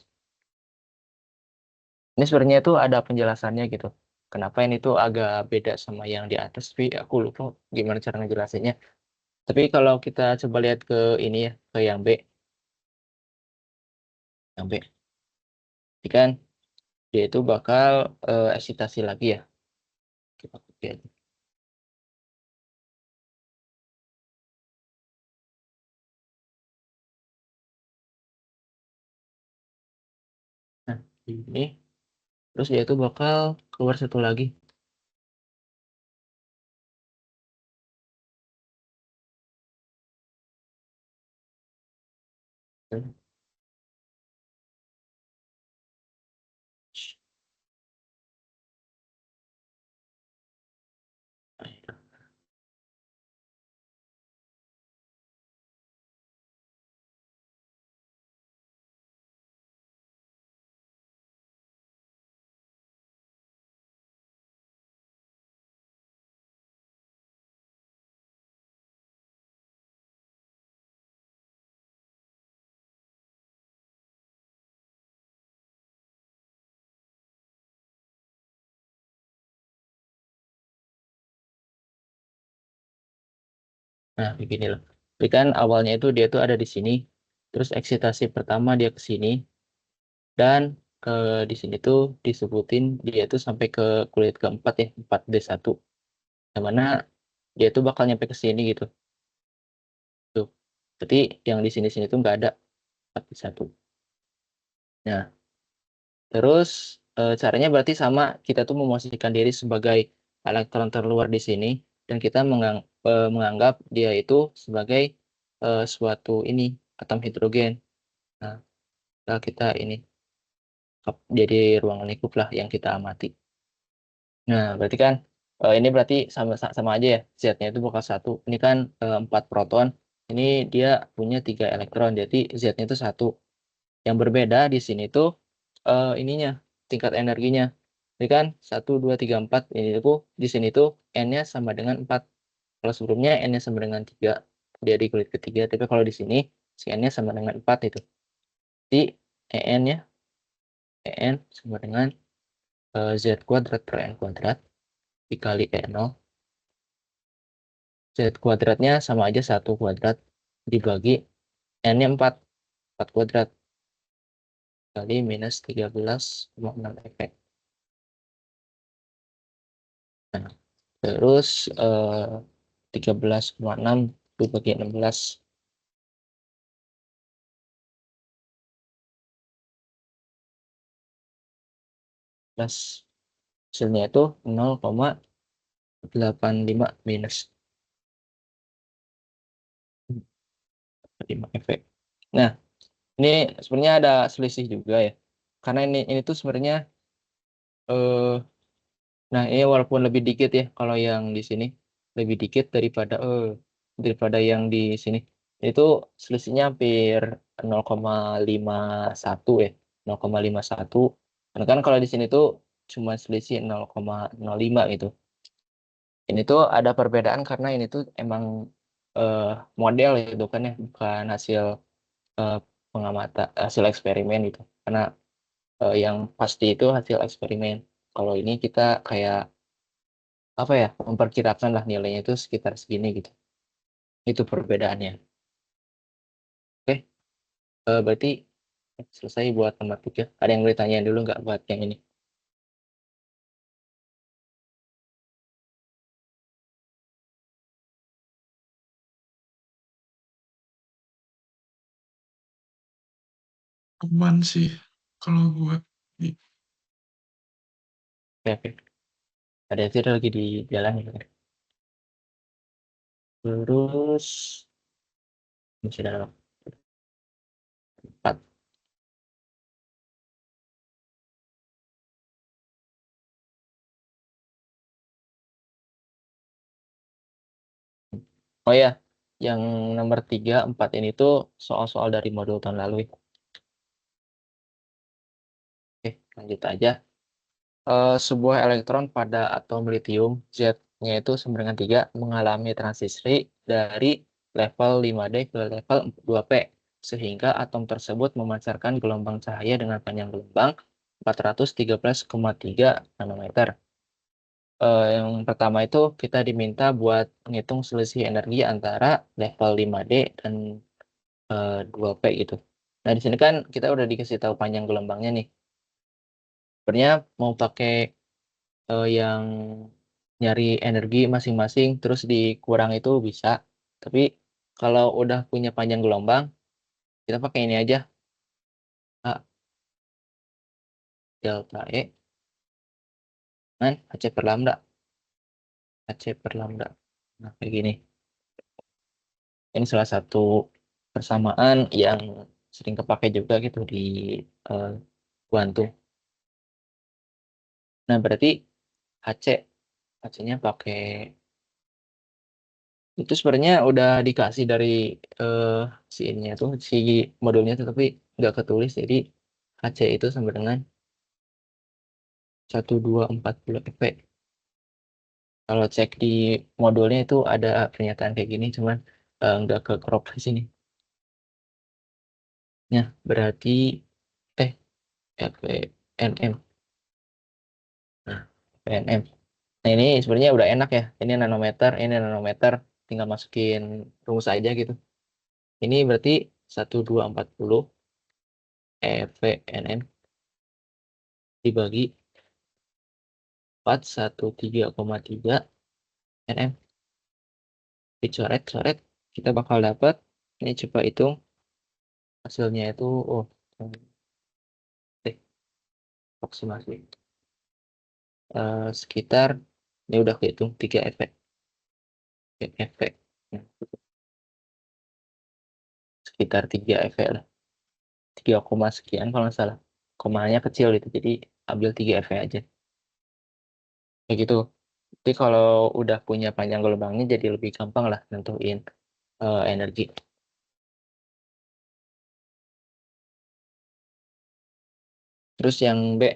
Ini sebenarnya itu ada penjelasannya gitu. Kenapa ini tuh agak beda sama yang di atas, tapi aku lupa gimana cara ngejelasinnya. Tapi kalau kita coba lihat ke ini ya, ke yang B. Yang B. Jadi kan dia itu bakal eksitasi lagi ya. Kita copy aja. Nah, ini. Terus dia itu bakal keluar satu lagi. Nah, begini loh. Jadi kan awalnya itu dia tuh ada di sini. Terus eksitasi pertama dia ke sini. Dan di sini tuh disebutin dia tuh sampai ke kulit keempat ya, 4D1. yang mana dia itu bakal nyampe ke sini gitu. Tuh. Berarti yang di sini-sini tuh nggak ada 4 pi 1. Nah, terus caranya berarti sama, kita tuh memosisikan diri sebagai elektron terluar di sini dan kita menganggap dia itu sebagai suatu ini atom hidrogen. Nah, kita ini jadi ruang lingkup lah yang kita amati. Nah, berarti kan ini berarti sama aja ya, Z-nya itu bakal 1. Ini kan 4 proton, ini dia punya 3 elektron, jadi Z-nya itu 1. Yang berbeda di sini tuh ininya, tingkat energinya. Ini kan 1, 2, 3, 4. Ini tuh di sini tuh N-nya sama dengan 4. Kalau sebelumnya N-nya sama dengan 3. Dia di kulit ketiga. Tapi kalau di sini si N-nya sama dengan 4 itu. Jadi EN-nya EN sama dengan Z kuadrat per N kuadrat dikali E0. Z kuadratnya sama aja 1 kuadrat dibagi N-nya 4. 4 kuadrat kali minus 13,6 efek. Nah, terus 13,6 dibagi 16. Plus hasilnya itu 0,85 minus 5 efek. Nah, ini sebenarnya ada selisih juga ya. Karena ini tuh sebenarnya nah ini walaupun lebih dikit ya, kalau yang di sini lebih dikit daripada yang di sini. Itu selisihnya hampir 0,51 ya, 0,51. Karena kan kalau di sini tuh cuma selisih 0,05 gitu. Ini tuh ada perbedaan karena ini tuh emang model itu kan ya, bukan hasil eh, pengamatan, hasil eksperimen gitu. Karena yang pasti itu hasil eksperimen. Kalau ini kita kayak apa ya, memperkirakan lah nilainya itu sekitar segini gitu. Itu perbedaannya. Oke, berarti selesai buat nomor 3. Ada yang boleh tanya dulu nggak buat yang ini? Aman sih kalau buat Oke, oke. Ada sih lagi di jalan gitu kan. Terus masih ada 4. Oh ya, yang nomor 3, 4 ini tuh soal-soal dari modul tahun lalu ya. Oke, lanjut aja. Sebuah elektron pada atom litium Z-nya itu sama dengan 3 mengalami transisi dari level 5D ke level 2P sehingga atom tersebut memancarkan gelombang cahaya dengan panjang gelombang 413,3 nanometer. Yang pertama itu kita diminta buat menghitung selisih energi antara level 5D dan 2P gitu. Nah, di sini kan kita udah dikasih tahu panjang gelombangnya nih. Sebenarnya mau pakai yang nyari energi masing-masing terus dikurang itu bisa. Tapi kalau udah punya panjang gelombang, kita pakai ini aja. A delta E kan HC per lambda. HC per lambda. Nah, kayak gini. Ini salah satu persamaan yang sering kepake juga gitu di eh, kuantum. Nah, berarti HC HC-nya pakai itu sebenarnya udah dikasih dari eh, si ininya tuh, si modulnya tuh, tapi nggak ketulis. Jadi HC itu sama dengan 1240 EP. Kalau cek di modulnya itu ada pernyataan kayak gini, cuman nggak ke crop di sini. Ya, berarti eh FNM. Nah, FNM. Nah, ini sebenarnya udah enak ya. Ini nanometer, tinggal masukin rumus aja gitu. Ini berarti 1240 EVNM dibagi 413,3 NM. Dicoret-coret, kita bakal dapat, ini coba hitung, hasilnya itu, approximasi. Sekitar, ini udah kehitung 3 efek. Sekitar 3 efek lah. 3, sekian kalau nggak salah. Komanya kecil itu, jadi ambil 3 efek aja. Kayak gitu. Jadi kalau udah punya panjang gelombangnya jadi lebih gampang lah nentuin energi. Terus yang B,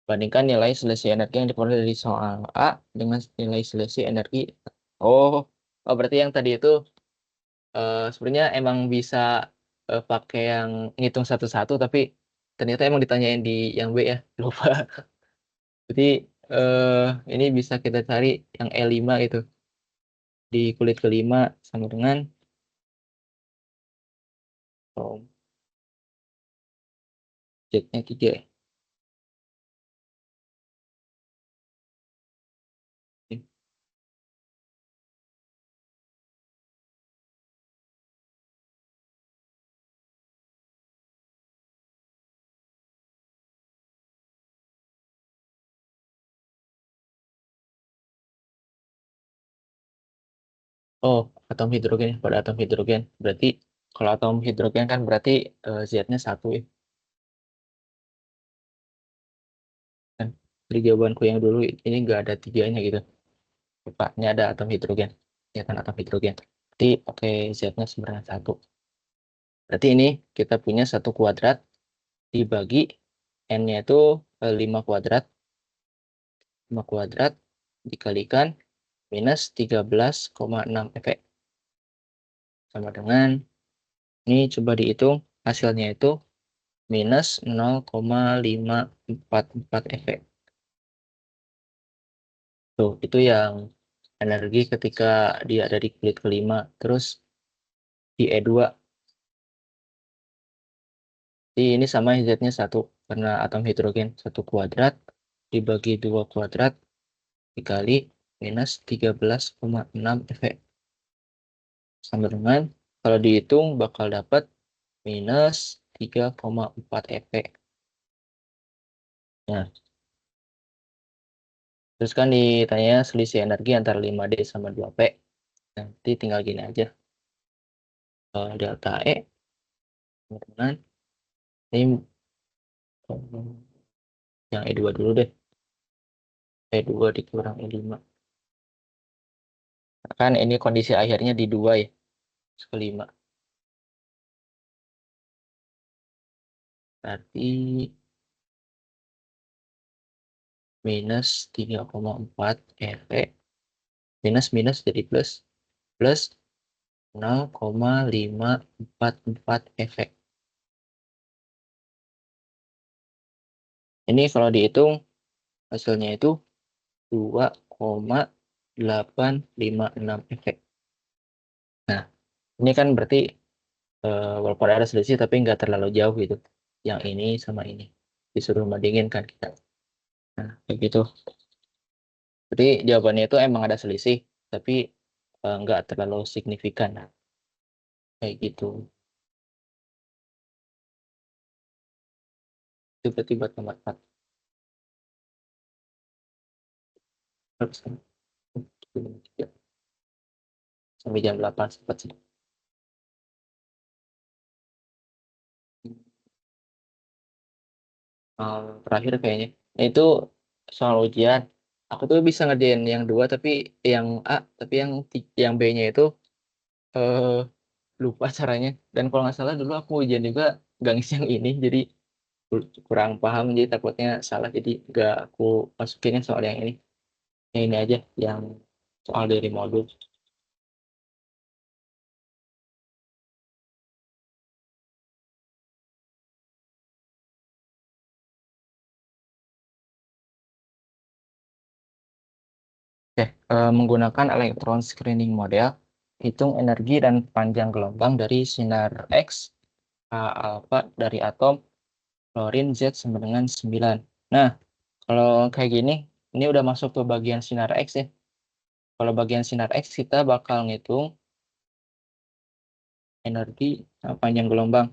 bandingkan nilai selisih energi yang diperoleh dari soal A dengan nilai selisih energi. Oh, berarti yang tadi itu sebenarnya emang bisa pakai yang ngitung satu-satu, tapi ternyata emang ditanyain di yang B ya, lupa. Jadi ini bisa kita cari yang E5 itu. Di kulit kelima sama dengan Z-nya 3. Oh, atom hidrogen pada atom hidrogen. Berarti kalau atom hidrogen kan berarti Z-nya 1 ya. Kan di jawabanku yang dulu ini nggak ada 3-nya gitu. Lupa, ini ada atom hidrogen. Ya kan atom hidrogen. Berarti pakai Z-nya sebenarnya 1. Berarti ini kita punya 1 kuadrat dibagi N-nya itu 5 kuadrat. 5 kuadrat dikalikan minus 13,6 efek. Sama dengan, ini coba dihitung, hasilnya itu minus 0,544 efek. Tuh, itu yang energi ketika dia ada di kulit kelima. Terus di E2, ini sama Z-nya 1, karena atom hidrogen 1 kuadrat dibagi 2 kuadrat dikali minus 13,6 efek. Sama dengan, kalau dihitung bakal dapat minus 3,4 efek. Nah, terus kan ditanya selisih energi antara 5D sama 2P. Nanti tinggal gini aja. Delta E dengan ini yang E2 dulu deh. E2 dikurang E5. Kan ini kondisi akhirnya di 2 ya. Kelima. Berarti minus 3,4 efek. Minus jadi plus. Plus 0,544 efek. Ini kalau dihitung hasilnya itu 2,856 efek. Nah, ini kan berarti walaupun ada selisih tapi nggak terlalu jauh gitu. Yang ini sama ini. Disuruh bandingin kan kita. Nah, kayak gitu. Jadi jawabannya itu emang ada selisih, tapi nggak terlalu signifikan. Nah, kayak gitu. Tiba-tiba nomor 4. Sampai jam 8 sempat sih. Terakhir kayaknya. Nah, itu soal ujian. Aku tuh bisa ngerjain yang 2 tapi yang A, tapi yang B-nya itu eh, lupa caranya. Dan kalau nggak salah dulu aku ujian juga nggak ngisi yang ini, jadi kurang paham, jadi takutnya salah, jadi nggak aku masukinnya soal yang ini. Yang ini aja, yang soal dari modul. Oke, menggunakan elektron screening model, hitung energi dan panjang gelombang dari sinar X, A alfa dari atom klorin Z sama dengan 9. Nah, Kalau kayak gini, ini udah masuk ke bagian sinar X ya. Kalau bagian sinar X kita bakal ngitung energi panjang gelombang.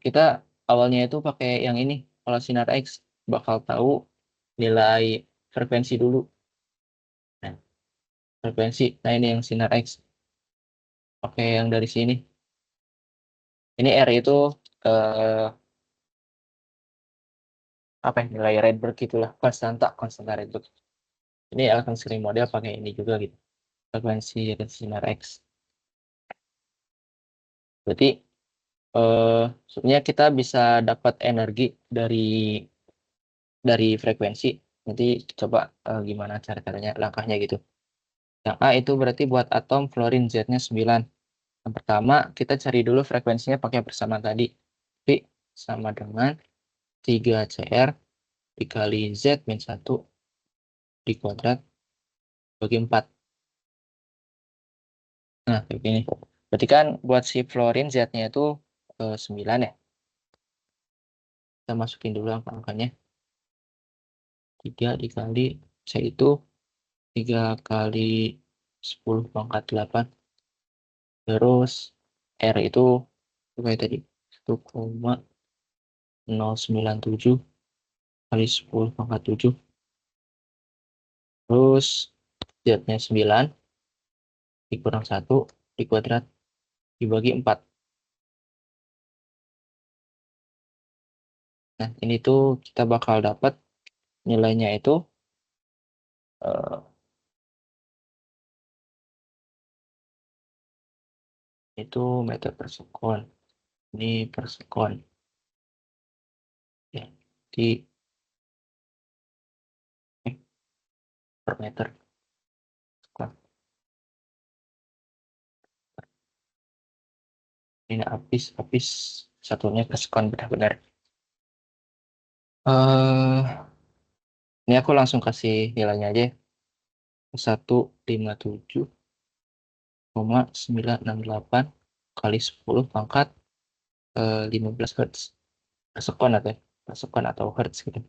Kita awalnya itu pakai yang ini. Kalau sinar X bakal tahu nilai frekuensi dulu. Nah, frekuensi. Nah, ini yang sinar X. Oke, yang dari sini. Ini R itu apa ya, nilai Rydberg gitulah, konstanta Rydberg. Ini akan sering model pakai ini juga gitu. Frekuensi sinar X. Berarti sebenarnya kita bisa dapat energi dari frekuensi. Nanti coba gimana caranya langkahnya gitu. Yang A itu berarti buat atom fluorin Z-nya 9. Yang pertama, kita cari dulu frekuensinya pakai persamaan tadi. V sama dengan 3Cr dikali Z min 1 di kuadrat bagi 4. Nah, kayak gini. Berarti kan buat si fluorin Z-nya itu 9 ya. Kita masukin dulu angka-angkanya. 3 dikali C itu 3 kali 10 pangkat 8. Terus R itu kayak tadi 1,097 kali 10 pangkat 7. Terus Z-nya 9 dikurang 1 di kuadrat dibagi 4. Nah, ini tuh kita bakal dapat nilainya eh, itu meter per sekon. Ini per sekon. Ya, di per meter sekon. Ini habis satunya per sekon benar-benar. Ini aku langsung kasih nilainya aja. 157,968 kali 10 pangkat 15 Hertz per sekon atau per sekon atau Hertz gitu.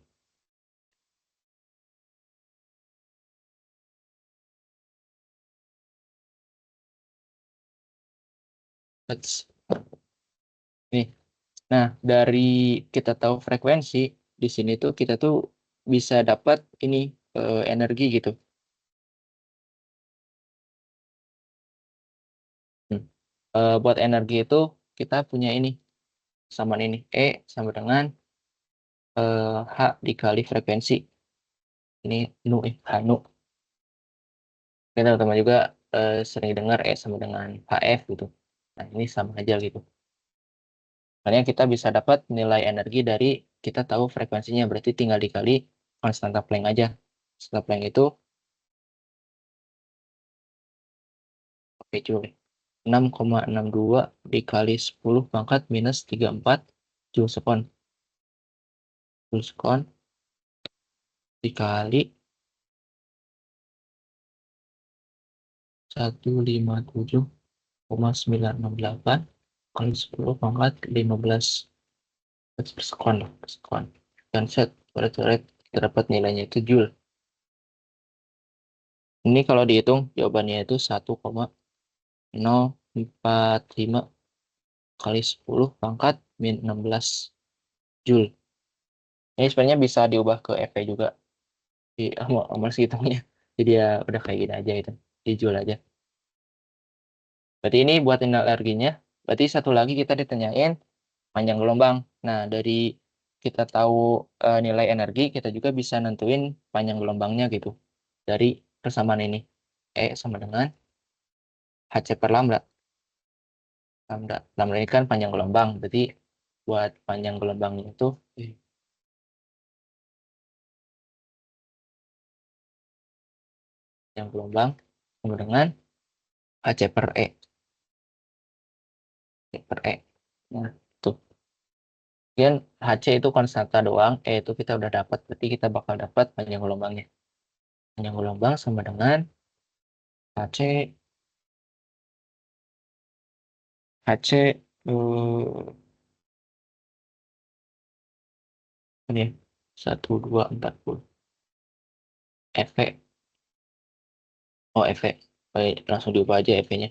Hertz. Nih. Nah, dari kita tahu frekuensi di sini tuh kita tuh bisa dapat ini energi gitu. Buat energi itu kita punya ini sama ini E sama dengan H dikali frekuensi. Ini H nu. Kita teman-teman juga sering dengar E sama dengan HF gitu. Nah, ini sama aja gitu. Makanya kita bisa dapat nilai energi dari kita tahu frekuensinya, berarti tinggal dikali konstanta Planck aja. Konstanta Planck itu oke cuy. 6,62 dikali 10 pangkat minus 34 joule sekon. Joule sekon dikali 157,968 kali 10 pangkat 15 per sekon lah, per sekon. Dan set coret-coret kita dapat nilainya itu joule. Ini kalau dihitung jawabannya itu 1,045 kali 10 pangkat min 16 joule. Ini sebenarnya bisa diubah ke EV juga di amal segitunya. Jadi ya udah kayak gini aja itu. Di joule aja. Berarti ini buat nilai energinya. Berarti satu lagi kita ditanyain panjang gelombang. Nah, dari kita tahu nilai energi, kita juga bisa nentuin panjang gelombangnya gitu. Dari persamaan ini. E sama dengan Hc per lambda. Lambda ini kan panjang gelombang. Berarti buat panjang gelombangnya itu panjang gelombang sama dengan Hc per E. Per E. Nah, tuh. Kemudian Hc itu konstanta doang, E itu kita udah dapat, berarti kita bakal dapat panjang gelombangnya. Panjang gelombang sama dengan Hc ini 1240. EV. Oh, EV. Baik, langsung diubah aja EV-nya.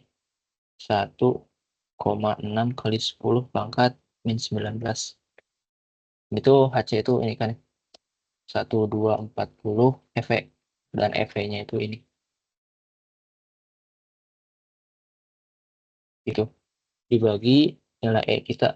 1,6 kali 10 pangkat min 19. Itu HC itu ini kan 1240 EV dan EV-nya itu ini. Itu dibagi nilai E kita